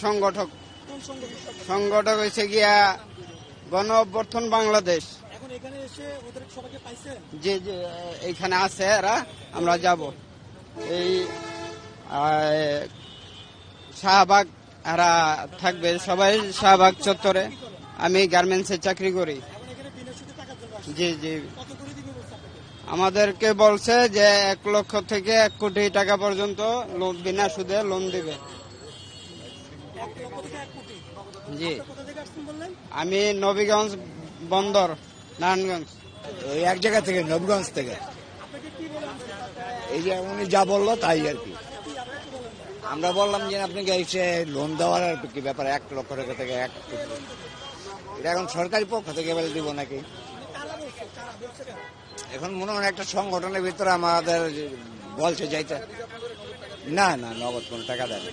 সংগঠক কোন সংগঠন? সংগঠক হয়েছে গিয়া গণ অভ্যর্থন বাংলাদেশ। এখন এখানে এসে ওদের সবাইকে পাইছেন? যে যে এইখানে আছে এরা, আমরা যাব এই শাহবাগ, এরা থাকবে সবাই শাহবাগ চত্বরে। আমি গার্মেন্টসে চাকরি করি। এখন এখানে বিনা সুদে টাকার জন্য আসছেন। জি জি, কত করে দিবে বলছে আপনাকে? আমাদেরকে বলছে যে 1 লক্ষ থেকে 1 কোটি টাকা পর্যন্ত বিনা সুদে লোন দিবে। 1 লক্ষ থেকে 1 কোটি। জি, আপনি কোথা থেকে আসছেন বললেন? আমি নবীগঞ্জ বন্দর, নারায়ণগঞ্জ। ওই এক জায়গা থেকে, নবগঞ্জ থেকে। আপনাকে কি বলেন? এই যে উনি যা বললো তাই আর কি। কি আপনি কি বলেন? আমরা বললাম যে আপনাকে এসে লোন দেওয়ার আর কি ব্যাপার, 1 লক্ষ টাকা থেকে 1 কোটি। এটা এখন সরকারি পক্ষ থেকে বলে দিব নাকি? কারা বলছে? কারা বলছে কেন? এখন মনে হয় একটা সংগঠনের ভিতরে আমাদের বলছে যাইতে। না না, নগদ কোনো টাকা দেয় না।